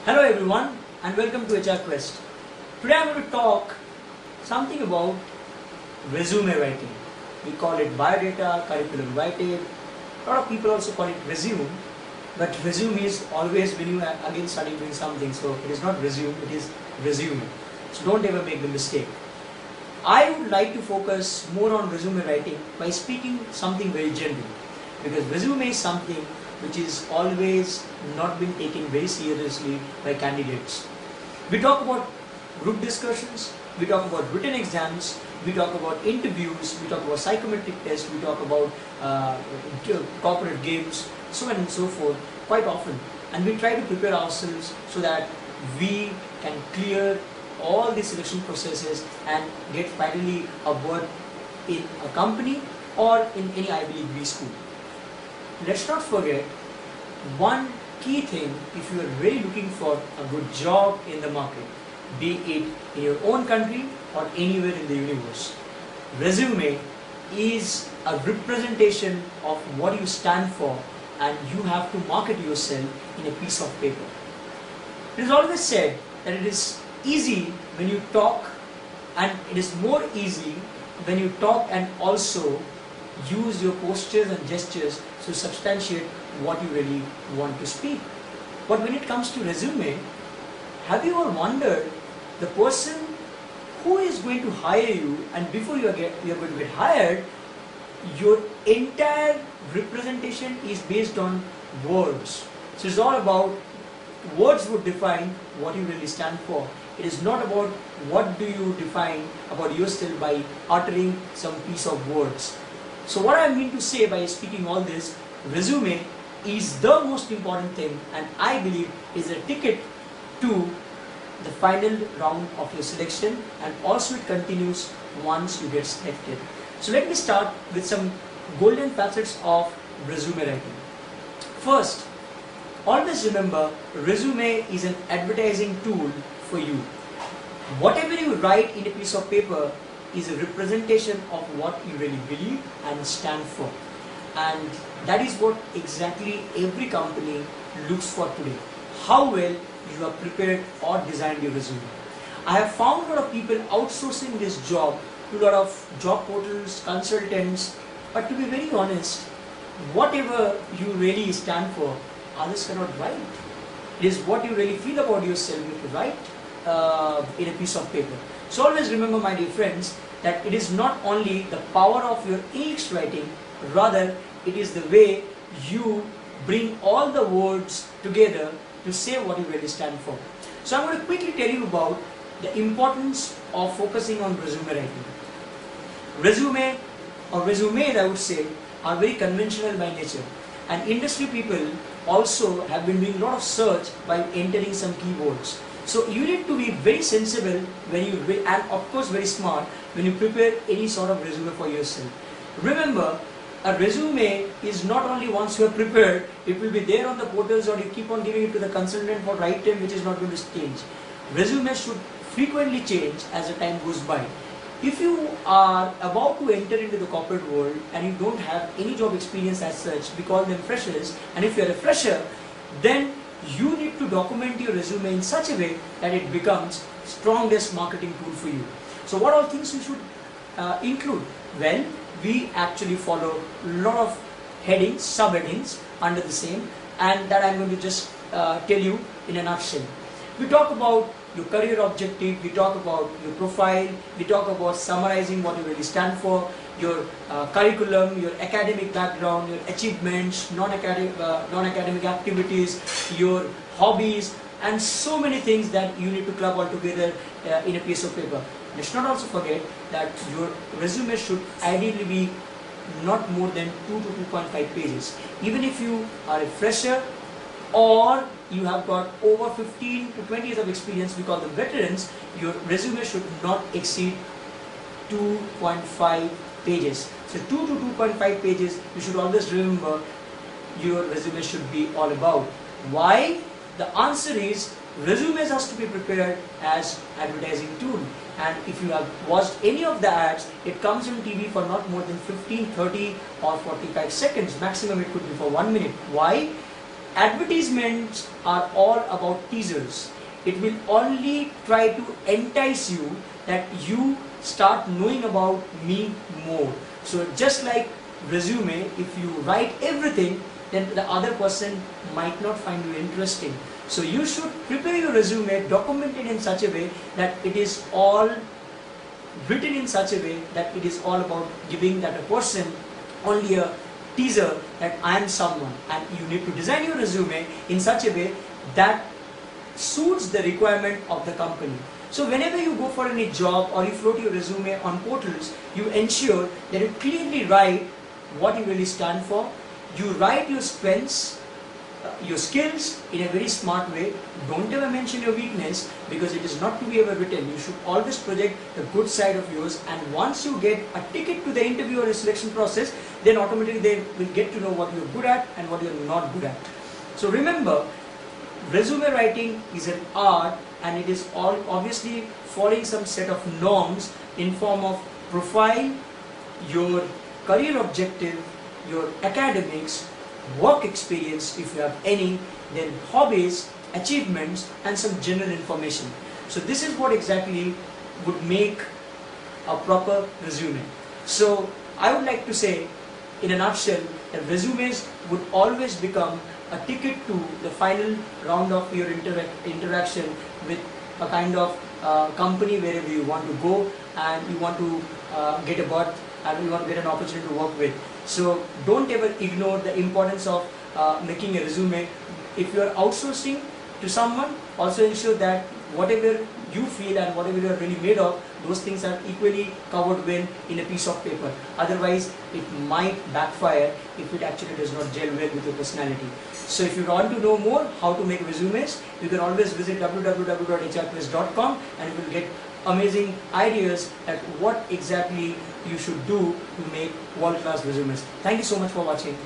Hello everyone and welcome to HR Quest. Today I'm going to talk something about resume writing. We call it biodata, curriculum writing. A lot of people also call it resume, but resume is always when you are again starting doing something. So it is not resume, it is resume. So don't ever make the mistake. I would like to focus more on resume writing by speaking something very general, because resume is something which is always not been taken very seriously by candidates. We talk about group discussions, we talk about written exams, we talk about interviews, we talk about psychometric tests, we talk about corporate games, so on and so forth quite often. And we try to prepare ourselves so that we can clear all the selection processes and get finally a word in a company or in any Ivy League B school. Let's not forget one key thing if you are really looking for a good job in the market, be it in your own country or anywhere in the universe. Resume is a representation of what you stand for, and you have to market yourself in a piece of paper. It is always said that it is easy when you talk, and it is more easy when you talk and also use your postures and gestures to substantiate what you really want to speak. But when it comes to resume, have you ever wondered the person who is going to hire you, and before you are going to get hired, your entire representation is based on words. So it's all about words would define what you really stand for. It is not about what do you define about yourself by uttering some piece of words. So what I mean to say by speaking all this, resume is the most important thing, and I believe is a ticket to the final round of your selection, and also it continues once you get selected. So let me start with some golden facets of resume writing. First, always remember, resume is an advertising tool for you. Whatever you write in a piece of paper is a representation of what you really believe and stand for. And that is what exactly every company looks for today. How well you have prepared or designed your resume. I have found a lot of people outsourcing this job to a lot of job portals, consultants, but to be very honest, whatever you really stand for, others cannot write. It is what you really feel about yourself you have to write in a piece of paper. So always remember, my dear friends, that it is not only the power of your English writing, rather it is the way you bring all the words together to say what you really stand for. So I'm going to quickly tell you about the importance of focusing on resume writing. Resume or resumes, I would say, are very conventional by nature, and industry people also have been doing a lot of search by entering some keywords. So you need to be very sensible when you, and of course very smart when you prepare any sort of resume for yourself. Remember, a resume is not only once you have prepared, it will be there on the portals, or you keep on giving it to the consultant for right time, which is not going to change. Resume should frequently change as the time goes by. If you are about to enter into the corporate world and you don't have any job experience as such, we call them freshers, and if you are a fresher, then you need to document your resume in such a way that it becomes strongest marketing tool for you. So what all things you should include? Well, we actually follow a lot of headings, subheadings under the same, and that I'm going to just tell you in a nutshell. We talk about your career objective, we talk about your profile, we talk about summarizing what you really stand for, your curriculum, your academic background, your achievements, non-academic activities, your hobbies, and so many things that you need to club all together in a piece of paper. Let's not also forget that your resume should ideally be not more than 2 to 2.5 pages. Even if you are a fresher or you have got over 15 to 20 years of experience, we call them veterans, your resume should not exceed 2.5 pages. So 2 to 2.5 pages, you should always remember your resume should be all about. Why? The answer is, resumes has to be prepared as advertising tool. And if you have watched any of the ads, it comes on TV for not more than 15, 30 or 45 seconds. Maximum it could be for 1 minute. Why? advertisements are all about teasers. It will only try to entice you that you start knowing about me more. So just like resume, if you write everything, then the other person might not find you interesting. So you should prepare your resume, document it in such a way that it is all written in such a way that it is all about giving that a person only a teaser that I am someone, and you need to design your resume in such a way that suits the requirement of the company. So whenever you go for any job or you float your resume on portals, you ensure that you clearly write what you really stand for. You write your strengths, your skills in a very smart way. Don't ever mention your weakness, because it is not to be ever written. You should always project the good side of yours, and once you get a ticket to the interview or a selection process, then automatically they will get to know what you're good at and what you're not good at. So remember, resume writing is an art, and it is all obviously following some set of norms in form of profile, your career objective, your academics, work experience if you have any, then hobbies, achievements, and some general information. So this is what exactly would make a proper resume. So I would like to say, in a nutshell, that resumes would always become a ticket to the final round of your interaction with a kind of company wherever you want to go, and you want to get a berth, and you want to get an opportunity to work with. So don't ever ignore the importance of making a resume. If you are outsourcing to someone, also ensure that whatever you feel and whatever you are really made of, those things are equally covered well in a piece of paper. Otherwise, it might backfire if it actually does not gel well with your personality. So if you want to know more how to make resumes, you can always visit www.hrquest.com, and you will get amazing ideas at what exactly you should do to make world-class resumes. Thank you so much for watching.